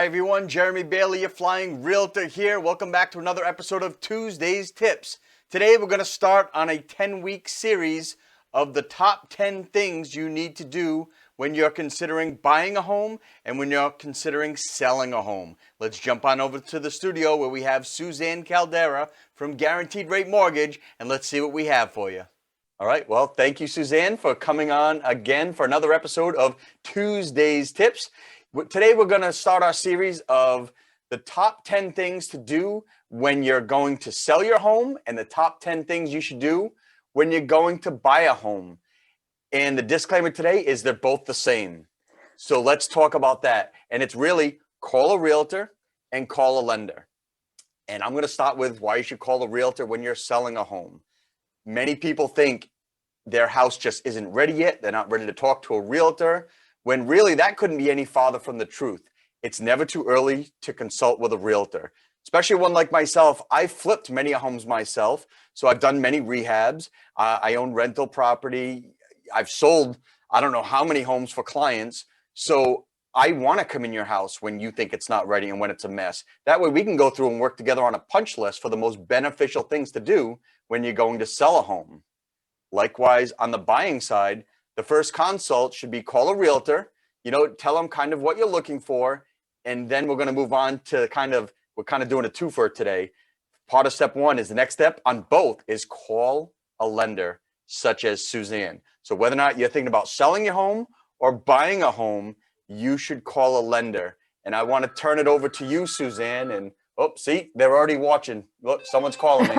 Hi everyone, Jeremy Bailey, your flying realtor here. Welcome back to another episode of Tuesday's Tips. Today we're going to start on a 10-week series of the top 10 things you need to do when you're considering buying a home and when you're considering selling a home. Let's jump on over to the studio where we have Suzanne Caldera from Guaranteed Rate Mortgage, and let's see what we have for you. All right, well, thank you, Suzanne, for coming on again for another episode of Tuesday's Tips. Today, we're going to start our series of the top 10 things to do when you're going to sell your home and the top 10 things you should do when you're going to buy a home. And the disclaimer today is they're both the same. So let's talk about that. And it's really call a realtor and call a lender. And I'm going to start with why you should call a realtor when you're selling a home. Many people think their house just isn't ready yet. They're not ready to talk to a realtor, when really that couldn't be any farther from the truth. It's never too early to consult with a realtor, especially one like myself. I've flipped many homes myself, so I've done many rehabs. I own rental property. I've sold I don't know how many homes for clients. So I want to come in your house when you think it's not ready and when it's a mess. That way we can go through and work together on a punch list for the most beneficial things to do when you're going to sell a home. Likewise, on the buying side, the first consult should be call a realtor, tell them kind of what you're looking for. And then we're going to move on to we're kind of doing a twofer today. Part of step one is the next step on both is call a lender such as Suzanne. So whether or not you're thinking about selling your home or buying a home, you should call a lender. And I want to turn it over to you, Suzanne. And see, they're already watching. Look, someone's calling me.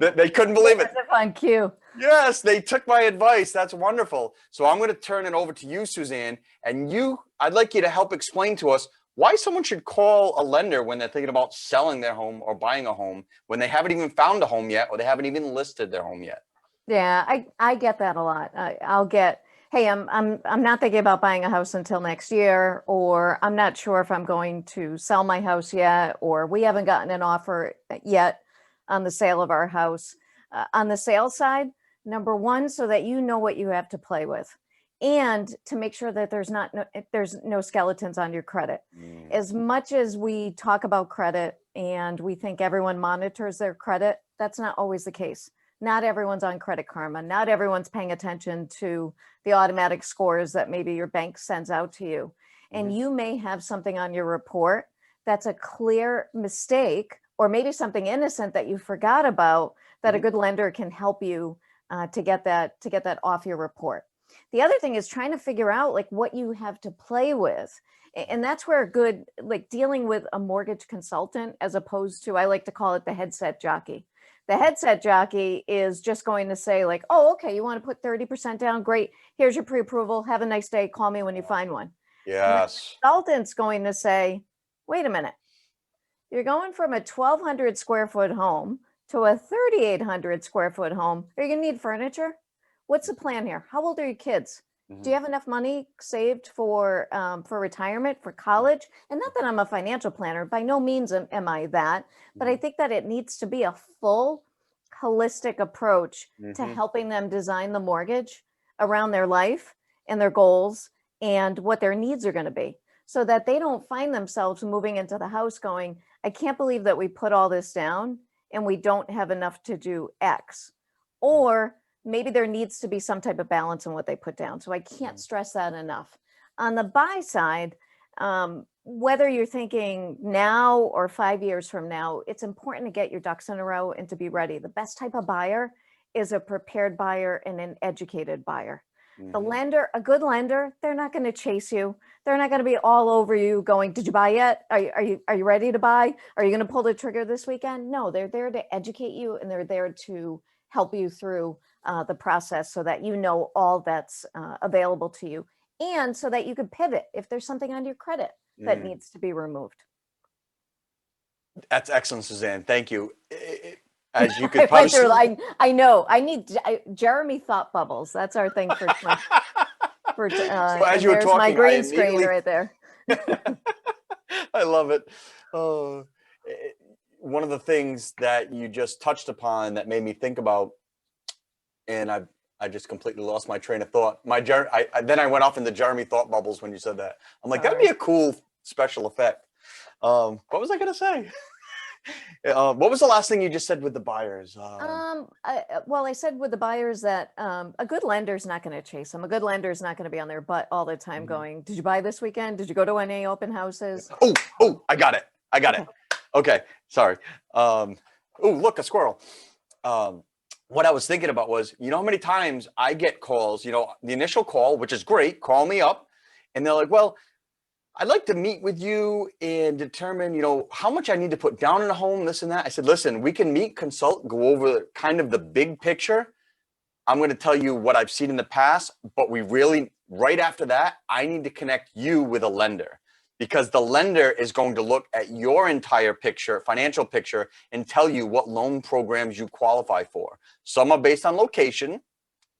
They couldn't believe it. That's on cue. Yes, they took my advice. That's wonderful. So I'm going to turn it over to you, Suzanne. And I'd like you to help explain to us why someone should call a lender when they're thinking about selling their home or buying a home when they haven't even found a home yet or they haven't even listed their home yet. Yeah, I get that a lot. I'll get, hey, I'm not thinking about buying a house until next year, or I'm not sure if I'm going to sell my house yet, or we haven't gotten an offer yet on the sale of our house. On the sales side, number one, so that you know what you have to play with, and to make sure that there's no skeletons on your credit. As much as we talk about credit and we think everyone monitors their credit, that's not always the case. Not everyone's on Credit Karma. Not everyone's paying attention to the automatic scores that maybe your bank sends out to you. And you may have something on your report that's a clear mistake, or maybe something innocent that you forgot about, that a good lender can help you to get that off your report. The other thing is trying to figure out like what you have to play with. And that's where a good, like dealing with a mortgage consultant, as opposed to, I like to call it the headset jockey. The headset jockey is just going to say like, oh, okay, you want to put 30% down? Great. Here's your pre-approval. Have a nice day. Call me when you find one. Yes. And the consultant's going to say, wait a minute. You're going from a 1,200 square foot home to a 3,800 square foot home. Are you going to need furniture? What's the plan here? How old are your kids? Do you have enough money saved for retirement, for college? And not that I'm a financial planner, by no means am I that, but I think that it needs to be a full, holistic approach to helping them design the mortgage around their life and their goals and what their needs are going to be, so that they don't find themselves moving into the house going, I can't believe that we put all this down and we don't have enough to do X. Or maybe there needs to be some type of balance in what they put down. So I can't stress that enough. On the buy side, whether you're thinking now or 5 years from now, it's important to get your ducks in a row and to be ready. The best type of buyer is a prepared buyer and an educated buyer. The lender, a good lender, they're not going to chase you. They're not going to be all over you going, did you buy yet? Are you ready to buy? Are you going to pull the trigger this weekend? No, they're there to educate you, and they're there to help you through the process so that you know all that's available to you, and so that you can pivot if there's something on your credit that needs to be removed. That's excellent, Suzanne. Thank you. As you could probably see, I know I need Jeremy thought bubbles. That's our thing for so as you were there's talking, my green screen right there. I love it. Oh, one of the things that you just touched upon that made me think about, and I just completely lost my train of thought. Then I went off into Jeremy thought bubbles when you said that. I'm like, that'd be a cool special effect. What was I gonna say? What was the last thing you just said with the buyers? Well, I said with the buyers that a good lender's not going to chase them. A good lender's not going to be on their butt all the time going, did you buy this weekend? Did you go to any open houses? Oh, I got it. Okay. Okay, sorry. Oh, look, a squirrel. What I was thinking about was, you know how many times I get calls, the initial call, which is great, call me up, and they're like, well, I'd like to meet with you and determine, how much I need to put down in a home, this and that. I said, listen, we can meet, consult, go over kind of the big picture. I'm going to tell you what I've seen in the past, but we really, right after that, I need to connect you with a lender, because the lender is going to look at your entire picture, financial picture, and tell you what loan programs you qualify for. Some are based on location,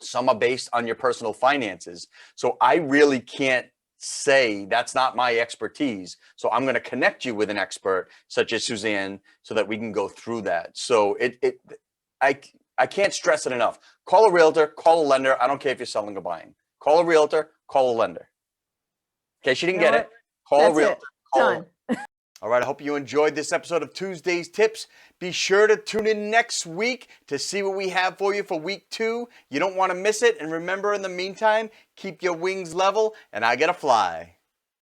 some are based on your personal finances. So I really can't say that's not my expertise. So I'm going to connect you with an expert such as Suzanne so that we can go through that. So I can't stress it enough. Call a realtor, call a lender. I don't care if you're selling or buying. Call a realtor, call a lender. In case you didn't get it, call a realtor. Done. All right, I hope you enjoyed this episode of Tuesday's Tips. Be sure to tune in next week to see what we have for you for week 2. You don't want to miss it. And remember, in the meantime, keep your wings level, and I gotta fly.